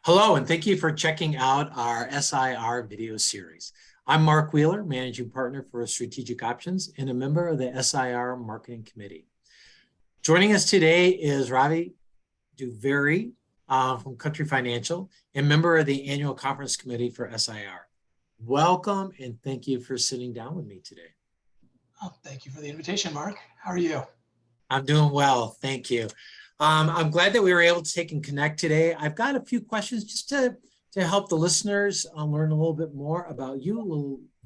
Hello, and thank you for checking out our SIR video series. I'm Mark Wheeler, Managing Partner for Strategic Options and a member of the SIR Marketing Committee. Joining us today is Ravi Duvvuri from Country Financial and member of the Annual Conference Committee for SIR. Welcome, and thank you for sitting down with me today. Oh, thank you for the invitation, Mark. How are you? I'm doing well, thank you. I'm glad that we were able to take and connect today. I've got a few questions just to help the listeners learn a little bit more about you,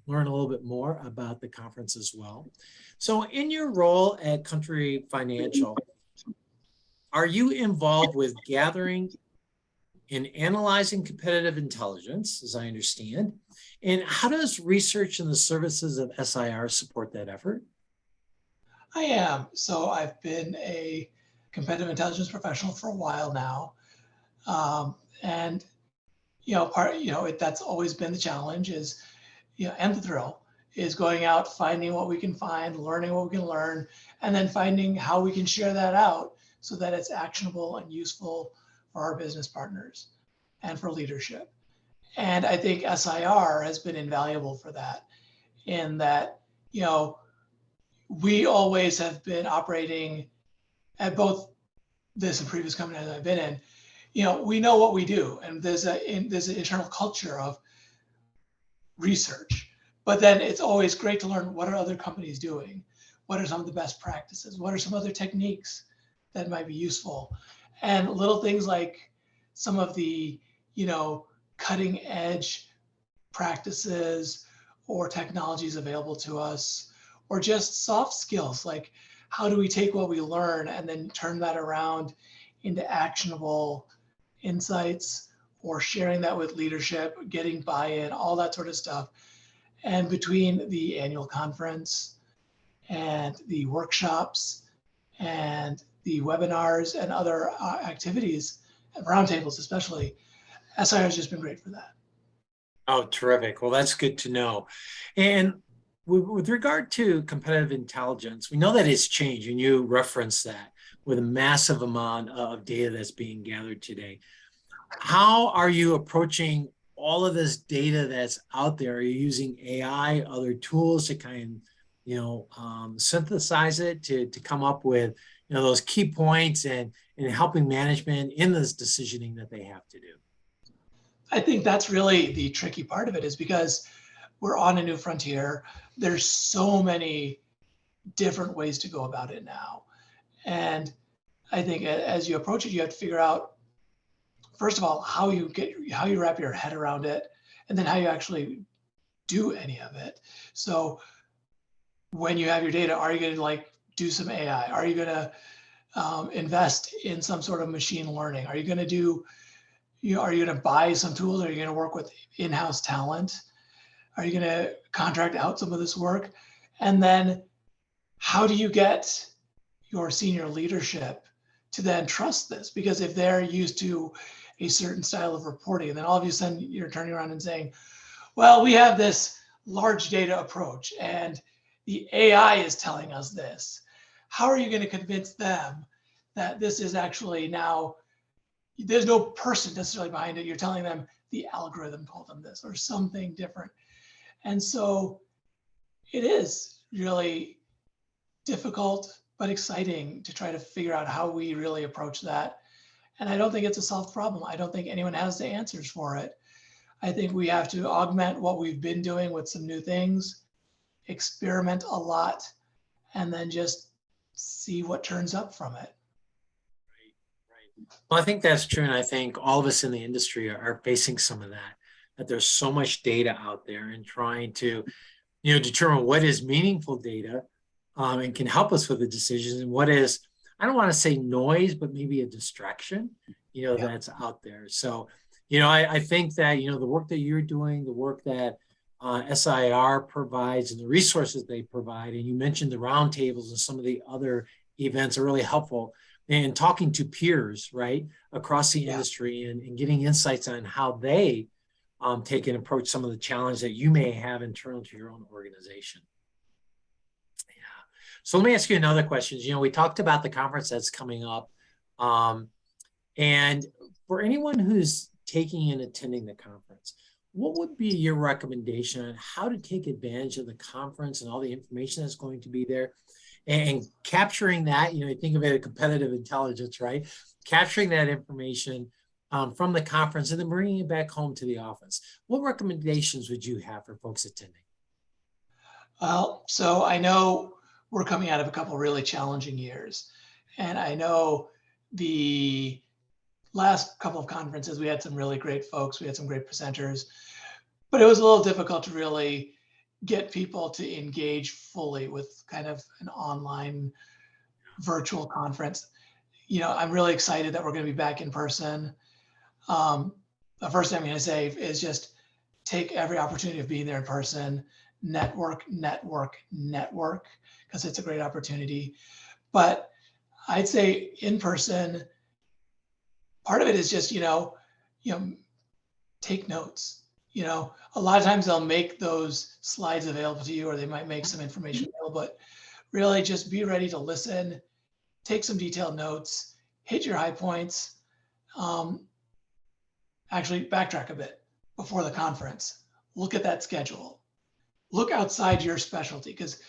learn a little bit more about the conference as well. So in your role at Country Financial, are you involved with gathering and analyzing competitive intelligence, as I understand? And how does research and the services of SIR support that effort? I am. So I've been a competitive intelligence professional for a while now. And, that's always been the challenge is, and the thrill is going out, finding what we can find, learning what we can learn, and then finding how we can share that out so that it's actionable and useful for our business partners and for leadership. And I think SIR has been invaluable for that in that, we always have been operating at both this and previous companies I've been in, we know what we do, and there's an internal culture of research. But then it's always great to learn what are other companies doing, what are some of the best practices, what are some other techniques that might be useful, and little things like some of the cutting edge practices or technologies available to us, or just soft skills like how do we take what we learn and then turn that around into actionable insights, or sharing that with leadership, getting buy-in, all that sort of stuff. And between the annual conference and the workshops and the webinars and other activities, roundtables especially, SIR has just been great for that. Oh, terrific. Well, that's good to know. And with regard to competitive intelligence, we know that it's changed, and you referenced that with a massive amount of data that's being gathered today. How are you approaching all of this data that's out there? Are you using AI, other tools to kind of, synthesize it to come up with, those key points and helping management in this decisioning that they have to do? I think that's really the tricky part of it, is because we're on a new frontier. There's so many different ways to go about it now. And I think as you approach it, you have to figure out, first of all, how you wrap your head around it, and then how you actually do any of it. So when you have your data, are you going to do some AI? Are you going to invest in some sort of machine learning? Are you going to do, are you going to buy some tools? Are you going to work with in-house talent? Are you going to contract out some of this work? And then how do you get your senior leadership to then trust this? Because if they're used to a certain style of reporting, and then all of a sudden you're turning around and saying, well, we have this large data approach and the AI is telling us this. How are you going to convince them that this is actually now, there's no person necessarily behind it. You're telling them the algorithm told them this or something different. And so it is really difficult, but exciting to try to figure out how we really approach that. And I don't think it's a solved problem. I don't think anyone has the answers for it. I think we have to augment what we've been doing with some new things, experiment a lot, and then just see what turns up from it. Right. Well, I think that's true. And I think all of us in the industry are facing some of that there's so much data out there, and trying to, determine what is meaningful data and can help us with the decisions, and what is, I don't want to say noise, but maybe a distraction, that's out there. So, I think that, the work that you're doing, the work that SIR provides and the resources they provide, and you mentioned the roundtables and some of the other events are really helpful in talking to peers, right, across the industry, and getting insights on how they take and approach some of the challenges that you may have internal to your own organization. So let me ask you another question. We talked about the conference that's coming up. And for anyone who's taking and attending the conference, what would be your recommendation on how to take advantage of the conference and all the information that's going to be there, and capturing that, you think of it as competitive intelligence, right? Capturing that information from the conference and then bringing it back home to the office. What recommendations would you have for folks attending? Well, so I know we're coming out of a couple of really challenging years. And I know the last couple of conferences, we had some really great folks, we had some great presenters, but it was a little difficult to really get people to engage fully with kind of an online virtual conference. I'm really excited that we're going to be back in person. The first thing I'm going to say is just take every opportunity of being there in person, network, because it's a great opportunity. But I'd say in person, part of it is just, take notes. A lot of times they'll make those slides available to you, or they might make some information available, but really just be ready to listen, take some detailed notes, hit your high points. Actually backtrack a bit before the conference. Look at that schedule. Look outside your specialty, because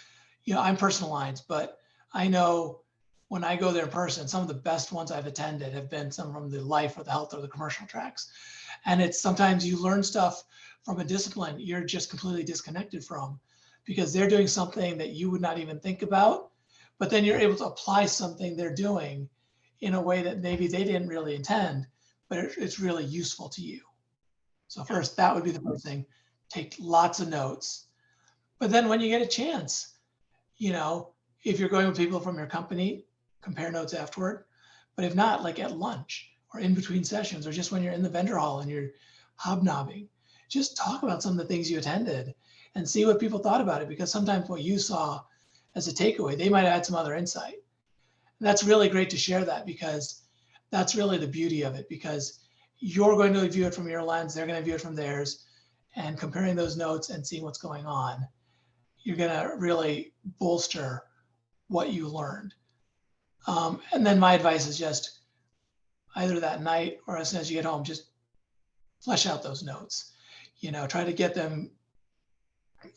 I'm personal lines, but I know when I go there in person, some of the best ones I've attended have been some from the life or the health or the commercial tracks. And it's sometimes you learn stuff from a discipline you're just completely disconnected from, because they're doing something that you would not even think about, but then you're able to apply something they're doing in a way that maybe they didn't really intend, but it's really useful to you. So first, that would be the first thing. Take lots of notes. But then when you get a chance, if you're going with people from your company, compare notes afterward. But if not, like at lunch or in between sessions, or just when you're in the vendor hall and you're hobnobbing, just talk about some of the things you attended and see what people thought about it. Because sometimes what you saw as a takeaway, they might have had some other insight. And that's really great to share that, because that's really the beauty of it, because you're going to view it from your lens, they're going to view it from theirs, and comparing those notes and seeing what's going on, you're going to really bolster what you learned. And then my advice is just either that night or as soon as you get home, just flesh out those notes. Try to get them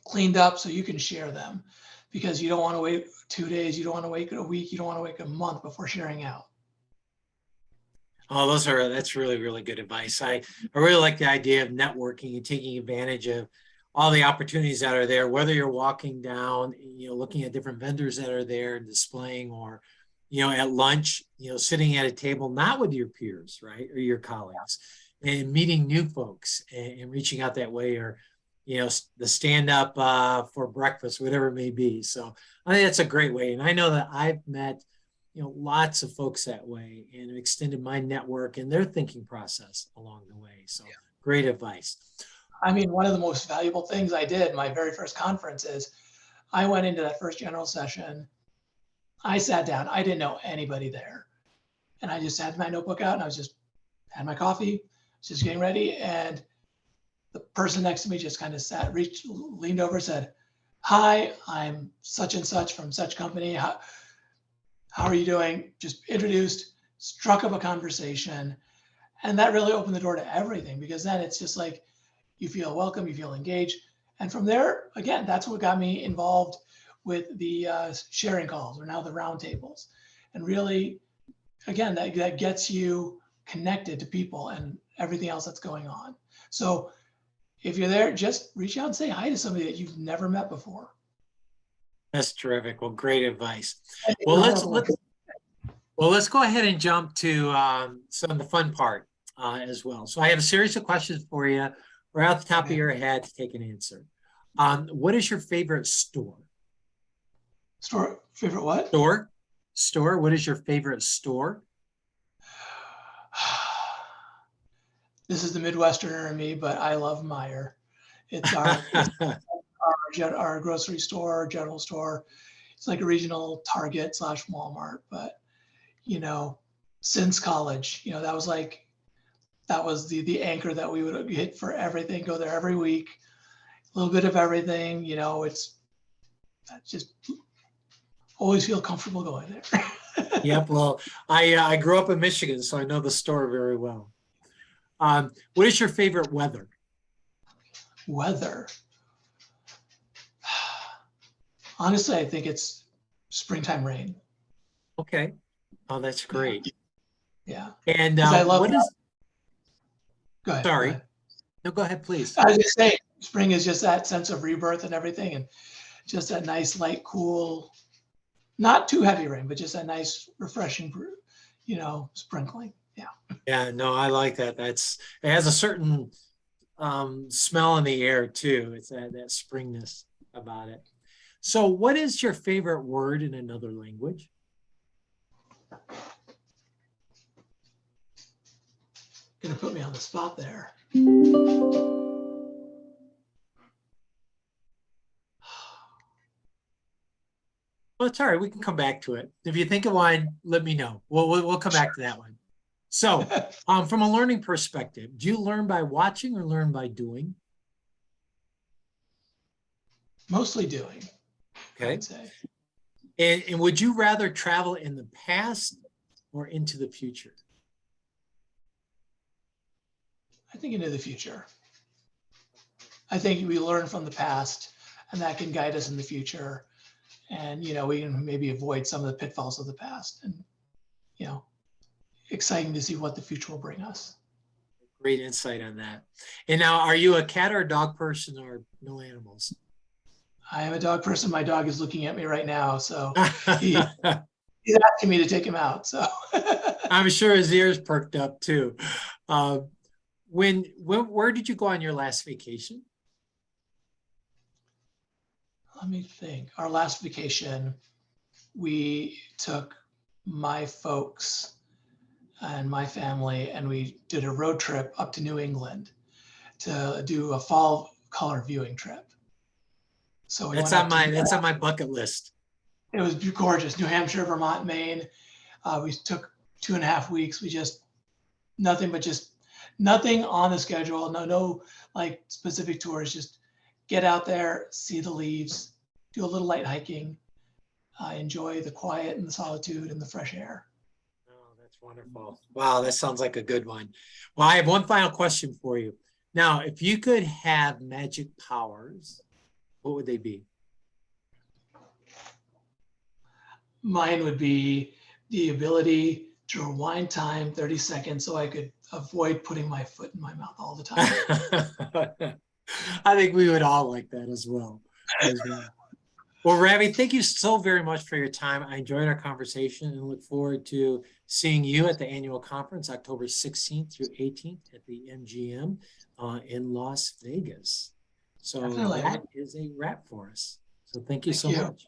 cleaned up so you can share them, because you don't want to wait 2 days, you don't want to wait a week, you don't want to wait a month before sharing out. Oh, that's really, really good advice. I really like the idea of networking and taking advantage of all the opportunities that are there, whether you're walking down, looking at different vendors that are there and displaying, or, at lunch, sitting at a table, not with your peers, right, or your colleagues, and meeting new folks and reaching out that way, or, the stand up for breakfast, whatever it may be. So I think that's a great way. And I know that I've met lots of folks that way and extended my network and their thinking process along the way. So great advice. I mean, one of the most valuable things I did my very first conference is I went into that first general session. I sat down, I didn't know anybody there. And I just had my notebook out and I was just had my coffee, just getting ready. And the person next to me just kind of leaned over, said, "Hi, I'm such and such from such company. How are you doing?" Just introduced, struck up a conversation. And that really opened the door to everything, because then it's just like, you feel welcome, you feel engaged. And from there, again, that's what got me involved with the sharing calls, or now the roundtables. And really, again, that gets you connected to people and everything else that's going on. So if you're there, just reach out and say hi to somebody that you've never met before. That's terrific. Well, great advice. Well, let's go ahead and jump to some of the fun part as well. So I have a series of questions for you, right off the top of your head to take an answer. What is your favorite store? Favorite what? Store. What is your favorite store? This is the Midwesterner in me, but I love Meijer. It's our grocery store, general store. It's like a regional Target / Walmart. But, since college, that was the anchor that we would hit for everything, go there every week, a little bit of everything, it's just always feel comfortable going there. Yep. Well, I grew up in Michigan, so I know the store very well. What is your favorite weather? Weather. Honestly, I think it's springtime rain. Okay. Oh, that's Yeah. great. Yeah. And Because I love, what is, go ahead, go sorry, ahead. no, go ahead, please. I was just saying, spring is just that sense of rebirth and everything, and just that nice, light, cool, not too heavy rain, but just a nice, refreshing, sprinkling. Yeah. Yeah, no, I like that. It has a certain smell in the air too. It's that springness about it. So, what is your favorite word in another language? Gonna put me on the spot there. Well, it's all right. We can come back to it. If you think of one, let me know. We'll come back to that one. So, from a learning perspective, do you learn by watching or learn by doing? Mostly doing, I Okay. would say. And would you rather travel in the past or into the future? I think into the future. I think we learn from the past, and that can guide us in the future. And we can maybe avoid some of the pitfalls of the past. And you know, exciting to see what the future will bring us. Great insight on that. And now, are you a cat or a dog person or no animals? I am a dog person. My dog is looking at me right now, so he, he's asking me to take him out. So I'm sure his ears perked up too. Uh, where did you go on your last vacation? let me think. Our last vacation, we took my folks and my family, and we did a road trip up to New England to do a fall color viewing trip. So we went up to, That's on my bucket list. it was gorgeous. New Hampshire, Vermont, Maine. We took 2.5 weeks. We just nothing on the schedule. No, like specific tours. Just get out there, see the leaves, do a little light hiking, enjoy the quiet and the solitude and the fresh air. Oh, that's wonderful. Wow, that sounds like a good one. Well, I have one final question for you. Now, if you could have magic powers, what would they be? Mine would be the ability to rewind time 30 seconds so I could avoid putting my foot in my mouth all the time. I think we would all like that as well. Well, Ravi, thank you so very much for your time. I enjoyed our conversation and look forward to seeing you at the annual conference, October 16th through 18th at the MGM in Las Vegas. So Definitely. that is a wrap for us. So thank you Thank so you. much.